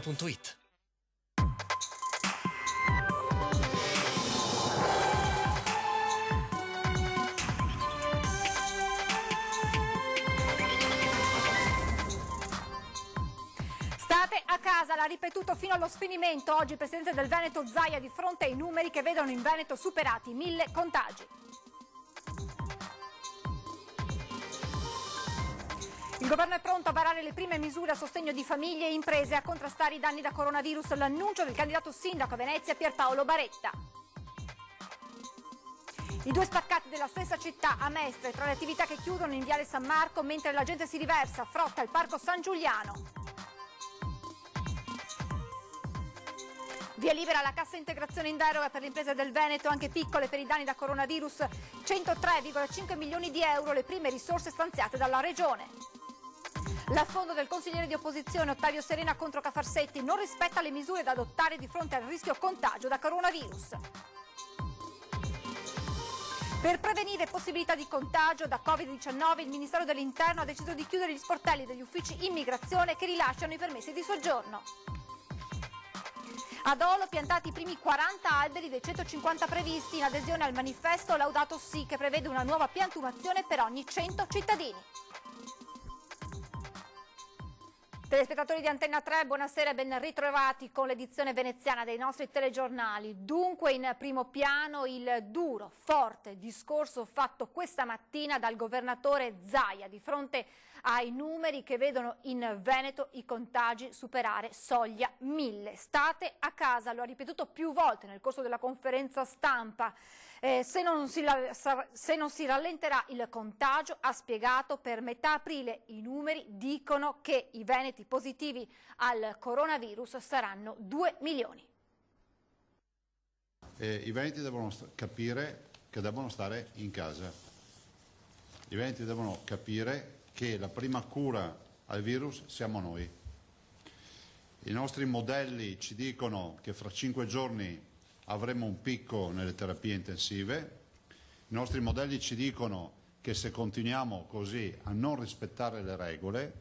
It. State a casa, l'ha ripetuto fino allo sfinimento oggi il presidente del Veneto Zaia di fronte ai numeri che vedono in Veneto superati 1000 contagi. Il governo è pronto a varare le prime misure a sostegno di famiglie e imprese a contrastare i danni da coronavirus. L'annuncio del candidato sindaco a Venezia Pierpaolo Baretta. I due spaccati della stessa città a Mestre, tra le attività che chiudono in Viale San Marco mentre la gente si riversa, frotta il Parco San Giuliano. Via libera la cassa integrazione in deroga per le imprese del Veneto, anche piccole, per i danni da coronavirus. 103,5 milioni di euro le prime risorse stanziate dalla Regione. L'affondo del consigliere di opposizione Ottavio Serena contro Cafarsetti non rispetta le misure da adottare di fronte al rischio contagio da coronavirus. Per prevenire possibilità di contagio da Covid-19 il Ministero dell'Interno ha deciso di chiudere gli sportelli degli uffici immigrazione che rilasciano i permessi di soggiorno. Ad Olo piantati i primi 40 alberi dei 150 previsti in adesione al manifesto Laudato Si, che prevede una nuova piantumazione per ogni 100 cittadini. Telespettatori di Antenna 3, buonasera e ben ritrovati con l'edizione veneziana dei nostri telegiornali. Dunque in primo piano il duro, forte discorso fatto questa mattina dal governatore Zaia di fronte ai numeri che vedono in Veneto i contagi superare soglia 1000. State a casa, lo ha ripetuto più volte nel corso della conferenza stampa. Se non si rallenterà il contagio, ha spiegato, per metà aprile i numeri dicono che i veneti positivi al coronavirus saranno 2 milioni. I veneti devono capire che devono stare in casa. I veneti devono capire che la prima cura al virus siamo noi. I nostri modelli ci dicono che fra 5 giorni avremo un picco nelle terapie intensive. I nostri modelli ci dicono che se continuiamo così a non rispettare le regole,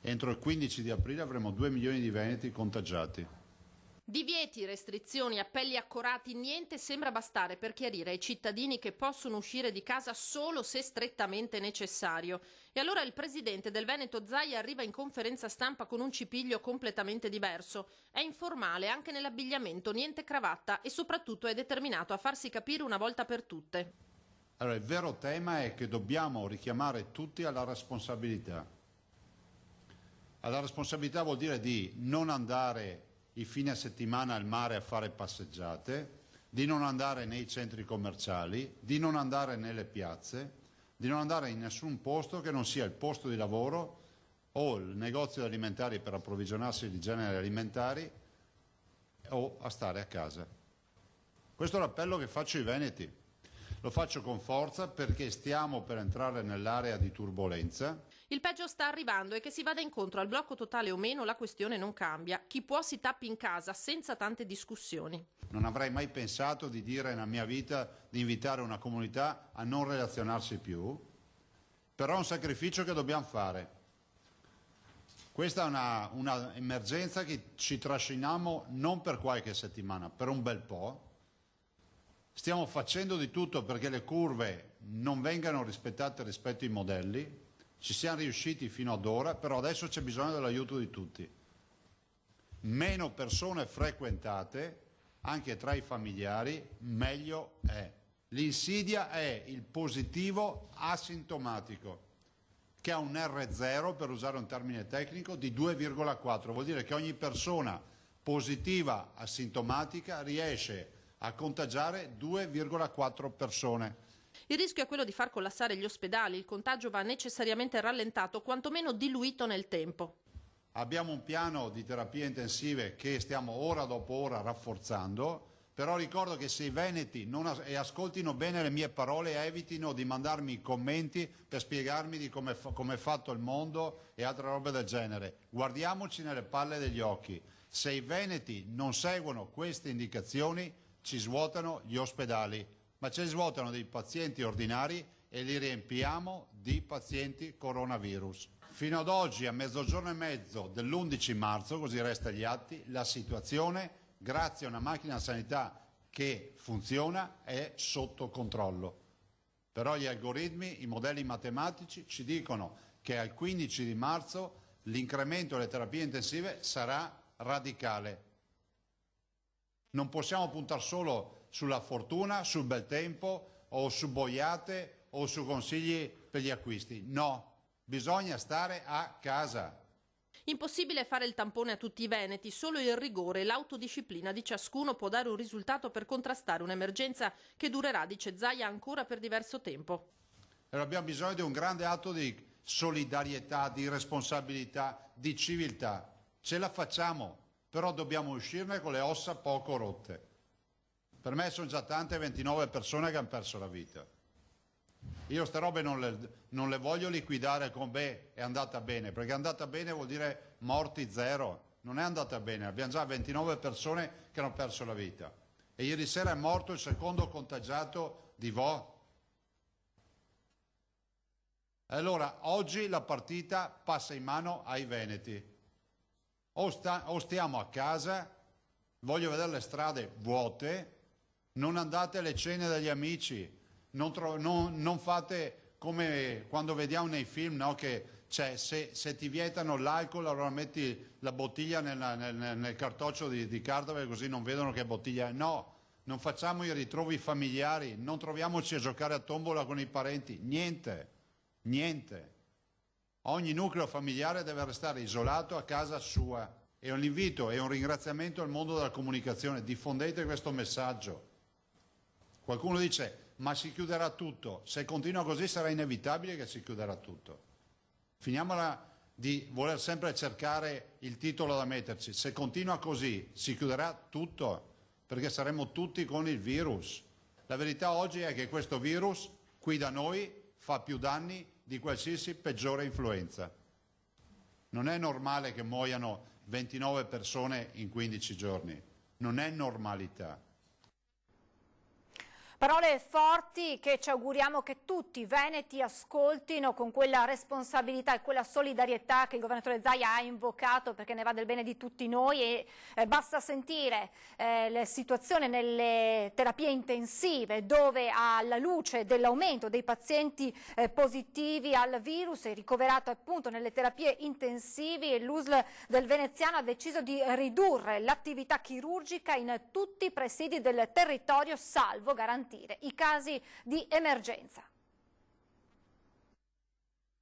entro il 15 di aprile avremo 2 milioni di veneti contagiati. Divieti, restrizioni, appelli accorati, niente sembra bastare per chiarire ai cittadini che possono uscire di casa solo se strettamente necessario. E allora il presidente del Veneto Zaia arriva in conferenza stampa con un cipiglio completamente diverso. È informale anche nell'abbigliamento, niente cravatta, e soprattutto è determinato a farsi capire una volta per tutte. Allora, il vero tema è che dobbiamo richiamare tutti alla responsabilità. Alla responsabilità vuol dire di non andare i fine settimana al mare a fare passeggiate, di non andare nei centri commerciali, di non andare nelle piazze, di non andare in nessun posto che non sia il posto di lavoro o il negozio alimentari per approvvigionarsi di generi alimentari o a stare a casa. Questo è l'appello che faccio ai veneti. Lo faccio con forza perché stiamo per entrare nell'area di turbolenza. Il peggio sta arrivando e che si vada incontro al blocco totale o meno la questione non cambia. Chi può si tappi in casa senza tante discussioni. Non avrei mai pensato di dire nella mia vita di invitare una comunità a non relazionarsi più, però è un sacrificio che dobbiamo fare. Questa è una emergenza che ci trasciniamo non per qualche settimana, per un bel po'. Stiamo facendo di tutto perché le curve non vengano rispettate rispetto ai modelli. Ci siamo riusciti fino ad ora, però adesso c'è bisogno dell'aiuto di tutti. Meno persone frequentate, anche tra i familiari, meglio è. L'insidia è il positivo asintomatico, che ha un R0, per usare un termine tecnico, di 2,4. Vuol dire che ogni persona positiva asintomatica riesce a contagiare 2,4 persone. Il rischio è quello di far collassare gli ospedali. Il contagio va necessariamente rallentato, quantomeno diluito nel tempo. Abbiamo un piano di terapie intensive che stiamo ora dopo ora rafforzando, però ricordo che se i veneti ascoltino bene le mie parole e evitino di mandarmi i commenti per spiegarmi di come è fatto il mondo e altre robe del genere. Guardiamoci nelle palle degli occhi. Se i veneti non seguono queste indicazioni, ci svuotano gli ospedali, ma ci svuotano dei pazienti ordinari e li riempiamo di pazienti coronavirus. Fino ad oggi, a mezzogiorno e mezzo dell'11 marzo, così resta agli atti, la situazione, grazie a una macchina sanità che funziona, è sotto controllo. Però gli algoritmi, i modelli matematici ci dicono che al 15 di marzo l'incremento delle terapie intensive sarà radicale. Non possiamo puntare solo sulla fortuna, sul bel tempo o su boiate o su consigli per gli acquisti. No, bisogna stare a casa. Impossibile fare il tampone a tutti i veneti, solo il rigore e l'autodisciplina di ciascuno può dare un risultato per contrastare un'emergenza che durerà, dice Zaia, ancora per diverso tempo. Allora abbiamo bisogno di un grande atto di solidarietà, di responsabilità, di civiltà. Ce la facciamo, però dobbiamo uscirne con le ossa poco rotte. Per me sono già tante 29 persone che hanno perso la vita. Io ste robe non le voglio liquidare con beh, è andata bene, perché è andata bene vuol dire morti zero. Non è andata bene, abbiamo già 29 persone che hanno perso la vita. E ieri sera è morto il secondo contagiato di Vo. Allora, oggi la partita passa in mano ai veneti. O stiamo a casa, voglio vedere le strade vuote, non andate alle cene degli amici, non fate come quando vediamo nei film, no? Che se ti vietano l'alcol allora metti la bottiglia nel cartoccio di carta perché così non vedono che bottiglia è. No, non facciamo i ritrovi familiari, non troviamoci a giocare a tombola con i parenti, niente. Ogni nucleo familiare deve restare isolato a casa sua. E un invito e un ringraziamento al mondo della comunicazione: diffondete questo messaggio. Qualcuno dice: ma si chiuderà tutto. Se continua così sarà inevitabile che si chiuderà tutto. Finiamola di voler sempre cercare il titolo da metterci. Se continua così si chiuderà tutto, perché saremo tutti con il virus. La verità oggi è che questo virus qui da noi fa più danni di qualsiasi peggiore influenza. Non è normale che muoiano 29 persone in 15 giorni. Non è normalità. Parole forti che ci auguriamo che tutti i veneti ascoltino con quella responsabilità e quella solidarietà che il governatore Zaia ha invocato, perché ne va del bene di tutti noi e basta sentire la situazione nelle terapie intensive, dove alla luce dell'aumento dei pazienti positivi al virus e ricoverato appunto nelle terapie intensive, l'USL del Veneziano ha deciso di ridurre l'attività chirurgica in tutti i presidi del territorio, salvo garantire i casi di emergenza.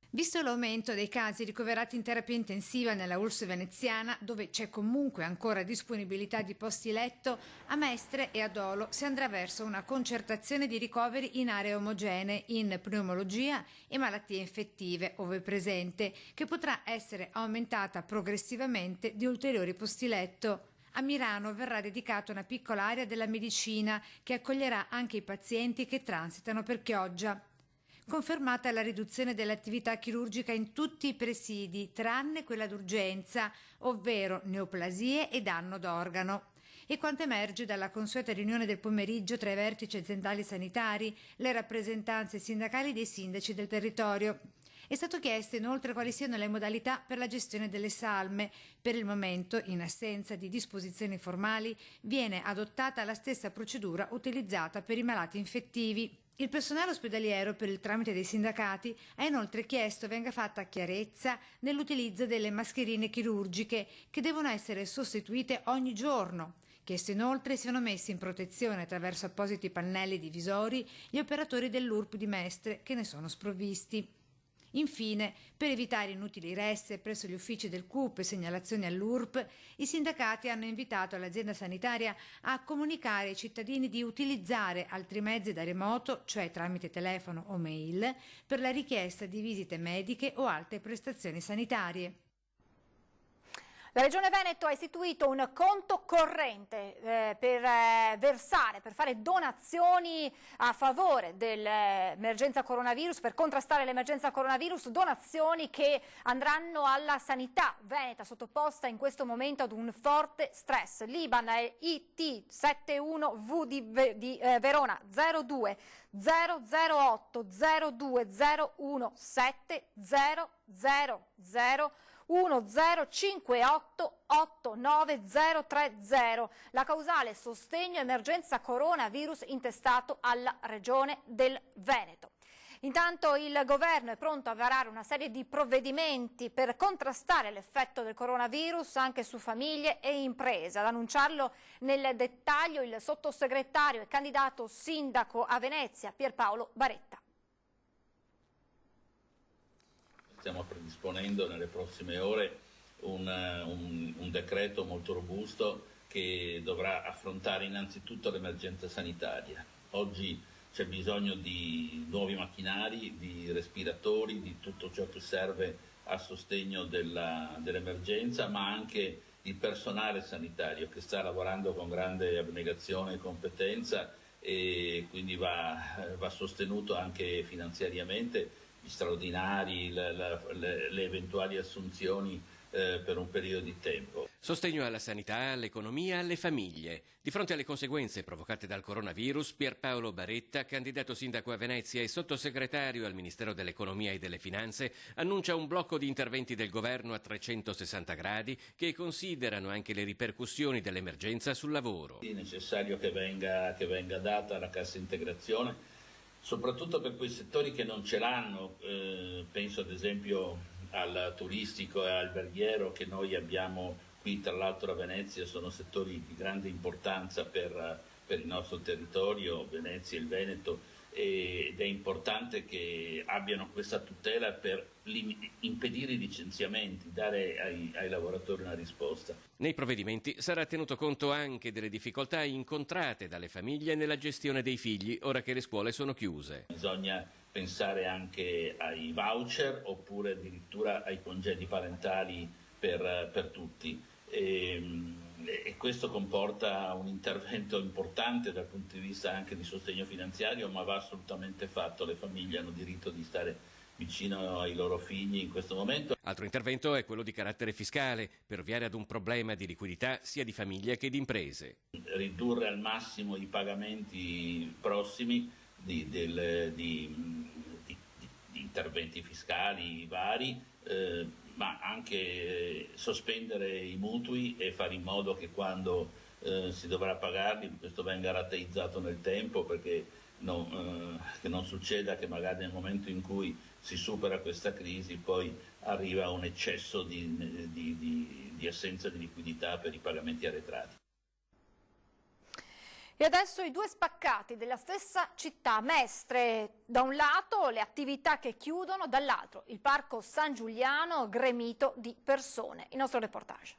Visto l'aumento dei casi ricoverati in terapia intensiva nella ULSS veneziana, dove c'è comunque ancora disponibilità di posti letto, a Mestre e a Dolo si andrà verso una concertazione di ricoveri in aree omogenee in pneumologia e malattie infettive, ove presente, che potrà essere aumentata progressivamente di ulteriori posti letto. A Milano verrà dedicata una piccola area della medicina che accoglierà anche i pazienti che transitano per Chioggia. Confermata la riduzione dell'attività chirurgica in tutti i presidi, tranne quella d'urgenza, ovvero neoplasie e danno d'organo. E quanto emerge dalla consueta riunione del pomeriggio tra i vertici aziendali sanitari, le rappresentanze sindacali dei sindaci del territorio. È stato chiesto inoltre quali siano le modalità per la gestione delle salme. Per il momento, in assenza di disposizioni formali, viene adottata la stessa procedura utilizzata per i malati infettivi. Il personale ospedaliero, per il tramite dei sindacati, ha inoltre chiesto venga fatta chiarezza nell'utilizzo delle mascherine chirurgiche, che devono essere sostituite ogni giorno. Chiesto inoltre siano messi in protezione attraverso appositi pannelli divisori gli operatori dell'URP di Mestre, che ne sono sprovvisti. Infine, per evitare inutili resse presso gli uffici del CUP e segnalazioni all'URP, i sindacati hanno invitato l'azienda sanitaria a comunicare ai cittadini di utilizzare altri mezzi da remoto, cioè tramite telefono o mail, per la richiesta di visite mediche o altre prestazioni sanitarie. La Regione Veneto ha istituito un conto corrente per fare donazioni a favore dell'emergenza coronavirus, per contrastare l'emergenza coronavirus, donazioni che andranno alla sanità veneta, sottoposta in questo momento ad un forte stress. L'Iban è IT71V di Verona 02 008 02 017 000 1058 89030. La causale sostegno emergenza coronavirus intestato alla Regione del Veneto. Intanto il governo è pronto a varare una serie di provvedimenti per contrastare l'effetto del coronavirus anche su famiglie e imprese. Ad annunciarlo nel dettaglio il sottosegretario e candidato sindaco a Venezia Pierpaolo Baretta. Stiamo predisponendo nelle prossime ore un decreto molto robusto che dovrà affrontare innanzitutto l'emergenza sanitaria. Oggi c'è bisogno di nuovi macchinari, di respiratori, di tutto ciò che serve a sostegno dell'emergenza, ma anche di personale sanitario che sta lavorando con grande abnegazione e competenza e quindi va sostenuto anche finanziariamente, gli straordinari, le eventuali assunzioni per un periodo di tempo. Sostegno alla sanità, all'economia, alle famiglie. Di fronte alle conseguenze provocate dal coronavirus, Pierpaolo Baretta, candidato sindaco a Venezia e sottosegretario al Ministero dell'Economia e delle Finanze, annuncia un blocco di interventi del governo a 360 gradi che considerano anche le ripercussioni dell'emergenza sul lavoro. È necessario che venga data la cassa integrazione, soprattutto per quei settori che non ce l'hanno, penso ad esempio al turistico e alberghiero che noi abbiamo qui, tra l'altro a Venezia, sono settori di grande importanza per il nostro territorio, Venezia e il Veneto, ed è importante che abbiano questa tutela per impedire i licenziamenti, dare ai lavoratori una risposta. Nei provvedimenti sarà tenuto conto anche delle difficoltà incontrate dalle famiglie nella gestione dei figli, ora che le scuole sono chiuse. Bisogna pensare anche ai voucher oppure addirittura ai congedi parentali per tutti. E questo comporta un intervento importante dal punto di vista anche di sostegno finanziario, ma va assolutamente fatto. Le famiglie hanno diritto di stare vicino ai loro figli in questo momento. Altro intervento è quello di carattere fiscale, per ovviare ad un problema di liquidità sia di famiglie che di imprese. Ridurre al massimo i pagamenti prossimi di interventi fiscali vari, ma anche sospendere i mutui e fare in modo che quando si dovrà pagarli questo venga rateizzato nel tempo, perché che non succeda che magari nel momento in cui si supera questa crisi poi arriva un eccesso di assenza di liquidità per i pagamenti arretrati. E adesso i due spaccati della stessa città, Mestre da un lato, le attività che chiudono, dall'altro il Parco San Giuliano gremito di persone. Il nostro reportage.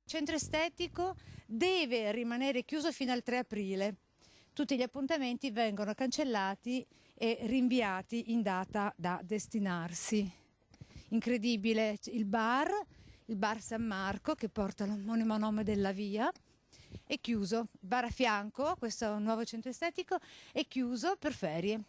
Il centro estetico deve rimanere chiuso fino al 3 aprile. Tutti gli appuntamenti vengono cancellati e rinviati in data da destinarsi. Incredibile, il bar San Marco, che porta l'omonimo nome della via, è chiuso. Il bar a fianco, questo nuovo centro estetico, è chiuso per ferie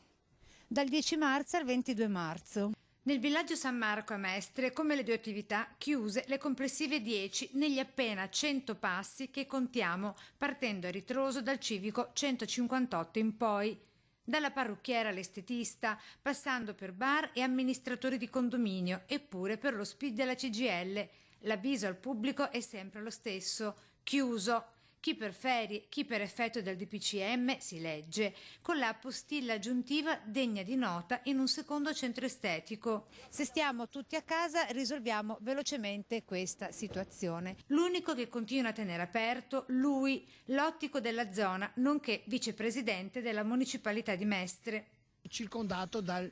dal 10 marzo al 22 marzo. Nel villaggio San Marco a Mestre, come le due attività, chiuse le complessive 10 negli appena 100 passi che contiamo, partendo a ritroso dal civico 158 in poi. Dalla parrucchiera all'estetista, passando per bar e amministratori di condominio, eppure per lo SPID della CGIL. L'avviso al pubblico è sempre lo stesso: chiuso. Chi per ferie, chi per effetto del DPCM, si legge, con la postilla aggiuntiva degna di nota in un secondo centro estetico. Se stiamo tutti a casa risolviamo velocemente questa situazione. L'unico che continua a tenere aperto, lui, l'ottico della zona, nonché vicepresidente della municipalità di Mestre. Circondato dal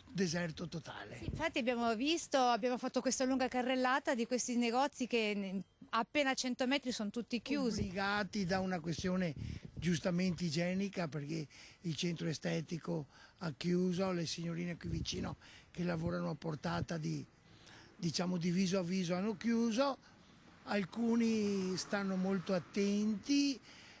deserto totale. Sì, infatti abbiamo fatto questa lunga carrellata di questi negozi che appena 100 metri sono tutti chiusi. Obbligati da una questione giustamente igienica, perché il centro estetico ha chiuso, le signorine qui vicino che lavorano a portata di diciamo di viso a viso hanno chiuso, alcuni stanno molto attenti,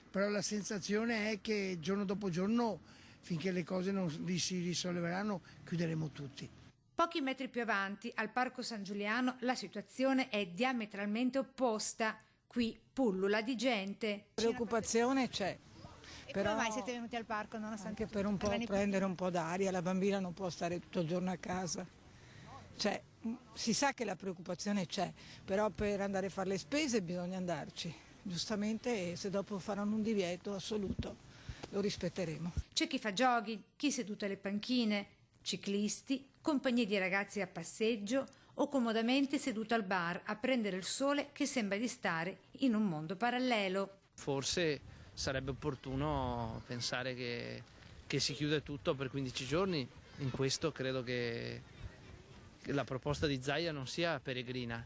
però la sensazione è che giorno dopo giorno, finché le cose non si risolleveranno, chiuderemo tutti. Pochi metri più avanti, al Parco San Giuliano, la situazione è diametralmente opposta. Qui pullula di gente. Preoccupazione c'è. E però come mai siete venuti al parco nonostante anche per un po' prendere un po' d'aria, la bambina non può stare tutto il giorno a casa. Cioè, si sa che la preoccupazione c'è, però per andare a fare le spese bisogna andarci. Giustamente, se dopo faranno un divieto assoluto lo rispetteremo. C'è chi fa jogging, chi seduto alle panchine, ciclisti, compagnie di ragazzi a passeggio o comodamente seduto al bar a prendere il sole che sembra di stare in un mondo parallelo. Forse sarebbe opportuno pensare che si chiude tutto per 15 giorni. In questo credo che la proposta di Zaia non sia peregrina.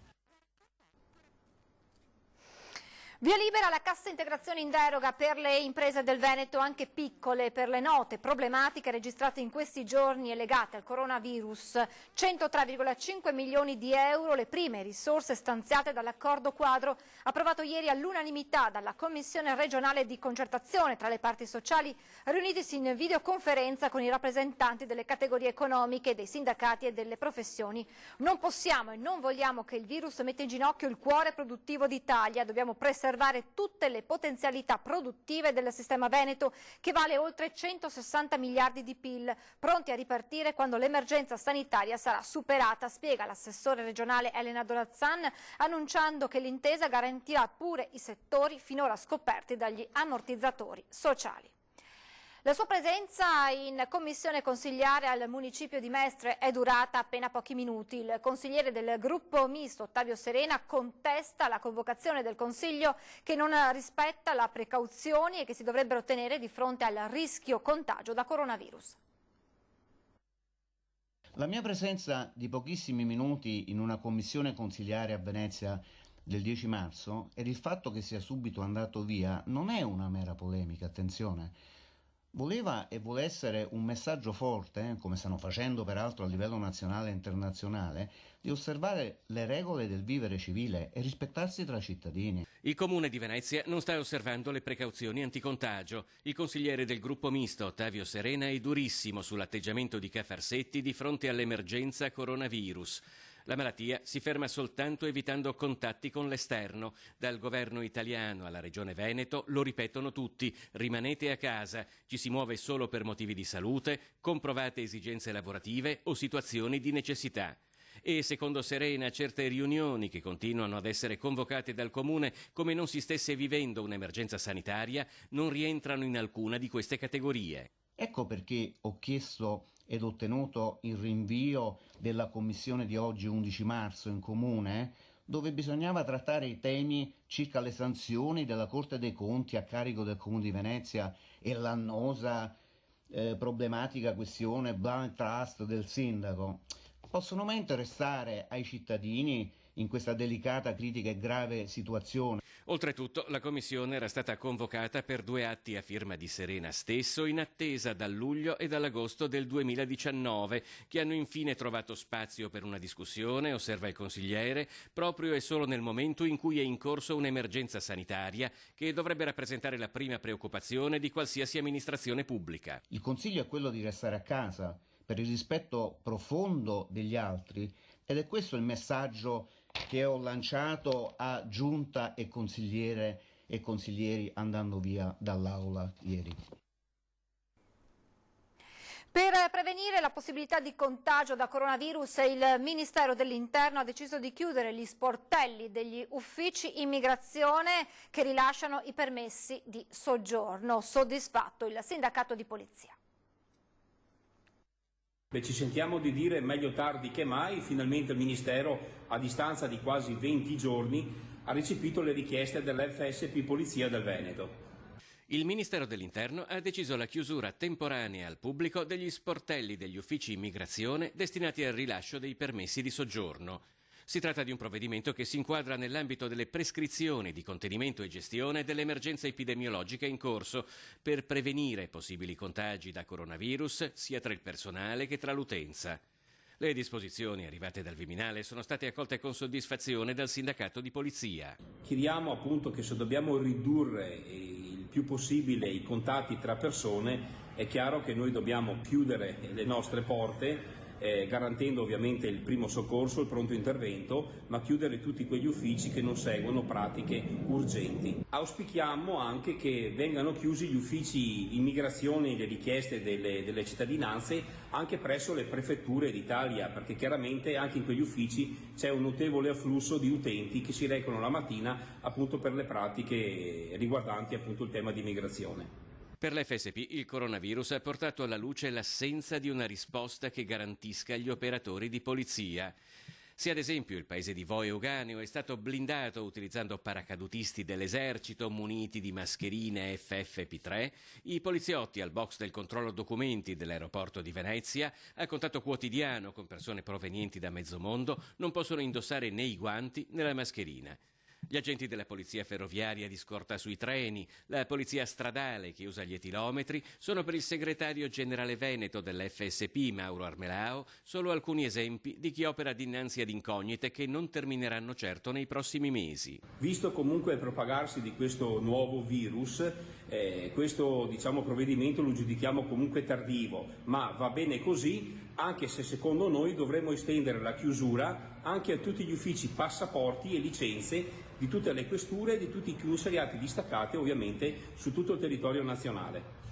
Via libera alla cassa integrazione in deroga per le imprese del Veneto, anche piccole, per le note problematiche registrate in questi giorni e legate al coronavirus. 103,5 milioni di euro, le prime risorse stanziate dall'accordo quadro approvato ieri all'unanimità dalla Commissione regionale di concertazione tra le parti sociali, riunitisi in videoconferenza con i rappresentanti delle categorie economiche, dei sindacati e delle professioni. Non possiamo e non vogliamo che il virus metta in ginocchio il cuore produttivo d'Italia, dobbiamo preservare tutte le potenzialità produttive del sistema veneto, che vale oltre 160 miliardi di PIL, pronti a ripartire quando l'emergenza sanitaria sarà superata, spiega l'assessore regionale Elena Dorazzan, annunciando che l'intesa garantirà pure i settori finora scoperti dagli ammortizzatori sociali. La sua presenza in commissione consigliare al municipio di Mestre è durata appena pochi minuti. Il consigliere del gruppo misto Ottavio Serena contesta la convocazione del Consiglio, che non rispetta le precauzioni e che si dovrebbero tenere di fronte al rischio contagio da coronavirus. La mia presenza di pochissimi minuti in una commissione consigliare a Venezia del 10 marzo ed il fatto che sia subito andato via non è una mera polemica, attenzione. Voleva e vuole essere un messaggio forte, come stanno facendo peraltro a livello nazionale e internazionale, di osservare le regole del vivere civile e rispettarsi tra cittadini. Il Comune di Venezia non sta osservando le precauzioni anticontagio. Il consigliere del gruppo misto Ottavio Serena è durissimo sull'atteggiamento di Cafarsetti di fronte all'emergenza coronavirus. La malattia si ferma soltanto evitando contatti con l'esterno. Dal governo italiano alla regione Veneto lo ripetono tutti: rimanete a casa, ci si muove solo per motivi di salute, comprovate esigenze lavorative o situazioni di necessità. E secondo Serena certe riunioni che continuano ad essere convocate dal Comune come non si stesse vivendo un'emergenza sanitaria non rientrano in alcuna di queste categorie. Ecco perché ho chiesto ed ottenuto il rinvio della commissione di oggi 11 marzo in Comune, dove bisognava trattare i temi circa le sanzioni della Corte dei Conti a carico del Comune di Venezia e l'annosa problematica questione Blind Trust del sindaco. Possono mai interessare ai cittadini in questa delicata, critica e grave situazione? Oltretutto, la commissione era stata convocata per 2 atti a firma di Serena stesso, in attesa dal luglio e dall'agosto del 2019, che hanno infine trovato spazio per una discussione, osserva il consigliere, proprio e solo nel momento in cui è in corso un'emergenza sanitaria che dovrebbe rappresentare la prima preoccupazione di qualsiasi amministrazione pubblica. Il consiglio è quello di restare a casa per il rispetto profondo degli altri, ed è questo il messaggio che ho lanciato a giunta e consigliere e consiglieri andando via dall'aula ieri. Per prevenire la possibilità di contagio da coronavirus, il Ministero dell'Interno ha deciso di chiudere gli sportelli degli uffici immigrazione che rilasciano i permessi di soggiorno. Soddisfatto il sindacato di polizia. Ci sentiamo di dire meglio tardi che mai. Finalmente il Ministero, a distanza di quasi 20 giorni, ha recepito le richieste dell'FSP Polizia del Veneto. Il Ministero dell'Interno ha deciso la chiusura temporanea al pubblico degli sportelli degli uffici immigrazione destinati al rilascio dei permessi di soggiorno. Si tratta di un provvedimento che si inquadra nell'ambito delle prescrizioni di contenimento e gestione dell'emergenza epidemiologica in corso per prevenire possibili contagi da coronavirus sia tra il personale che tra l'utenza. Le disposizioni arrivate dal Viminale sono state accolte con soddisfazione dal sindacato di polizia. Chiediamo appunto che se dobbiamo ridurre il più possibile i contatti tra persone, è chiaro che noi dobbiamo chiudere le nostre porte, garantendo ovviamente il primo soccorso, il pronto intervento, ma chiudere tutti quegli uffici che non seguono pratiche urgenti. Auspichiamo anche che vengano chiusi gli uffici immigrazione e le richieste delle cittadinanze anche presso le prefetture d'Italia, perché chiaramente anche in quegli uffici c'è un notevole afflusso di utenti che si recano la mattina appunto per le pratiche riguardanti appunto il tema di immigrazione. Per l'FSP il coronavirus ha portato alla luce l'assenza di una risposta che garantisca gli operatori di polizia. Se ad esempio il paese di Voi Euganeo è stato blindato utilizzando paracadutisti dell'esercito muniti di mascherine FFP3, i poliziotti al box del controllo documenti dell'aeroporto di Venezia, a contatto quotidiano con persone provenienti da mezzo mondo, non possono indossare né i guanti né la mascherina. Gli agenti della polizia ferroviaria di scorta sui treni, la polizia stradale che usa gli etilometri, sono per il segretario generale veneto dell'FSP, Mauro Armelao, solo alcuni esempi di chi opera dinanzi ad incognite che non termineranno certo nei prossimi mesi. Visto comunque il propagarsi di questo nuovo virus, questo provvedimento lo giudichiamo comunque tardivo, ma va bene così, anche se secondo noi dovremmo estendere la chiusura anche a tutti gli uffici passaporti e licenze di tutte le questure e di tutti i commissariati distaccati ovviamente su tutto il territorio nazionale.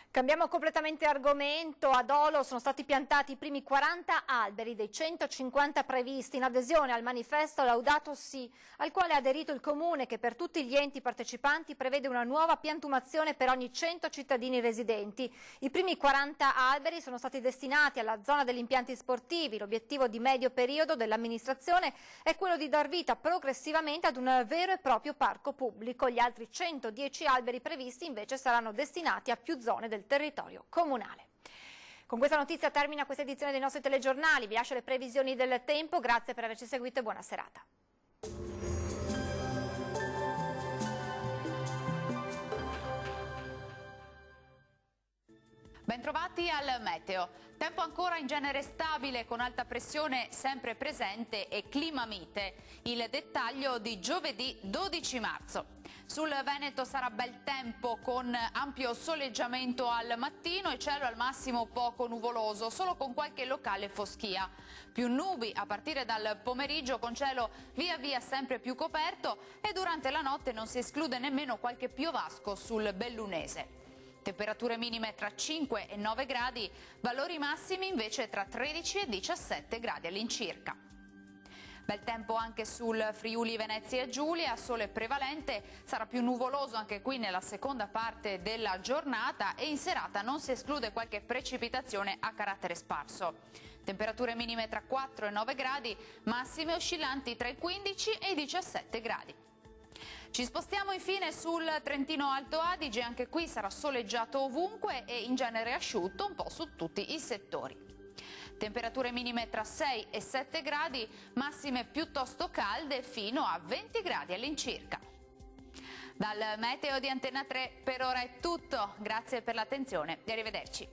Cambiamo completamente argomento. Ad Olo sono stati piantati i primi 40 alberi dei 150 previsti in adesione al manifesto Laudato Si, al quale ha aderito il Comune che per tutti gli enti partecipanti prevede una nuova piantumazione per ogni 100 cittadini residenti. I primi 40 alberi sono stati destinati alla zona degli impianti sportivi. L'obiettivo di medio periodo dell'amministrazione è quello di dar vita progressivamente ad un vero e proprio parco pubblico. Gli altri 110 alberi previsti invece saranno destinati a più zone del territorio comunale. Con questa notizia termina questa edizione dei nostri telegiornali. Vi lascio le previsioni del tempo. Grazie per averci seguito e buona serata. Bentrovati al meteo. Tempo ancora in genere stabile con alta pressione sempre presente e clima mite. Il dettaglio di giovedì 12 marzo. Sul Veneto sarà bel tempo con ampio soleggiamento al mattino e cielo al massimo poco nuvoloso, solo con qualche locale foschia. Più nubi a partire dal pomeriggio con cielo via via sempre più coperto e durante la notte non si esclude nemmeno qualche piovasco sul Bellunese. Temperature minime tra 5 e 9 gradi, valori massimi invece tra 13 e 17 gradi all'incirca. Bel tempo anche sul Friuli Venezia Giulia, sole prevalente, sarà più nuvoloso anche qui nella seconda parte della giornata e in serata non si esclude qualche precipitazione a carattere sparso. Temperature minime tra 4 e 9 gradi, massime oscillanti tra i 15 e i 17 gradi. Ci spostiamo infine sul Trentino Alto Adige, anche qui sarà soleggiato ovunque e in genere asciutto un po' su tutti i settori. Temperature minime tra 6 e 7 gradi, massime piuttosto calde fino a 20 gradi all'incirca. Dal meteo di Antenna 3 per ora è tutto, grazie per l'attenzione e arrivederci.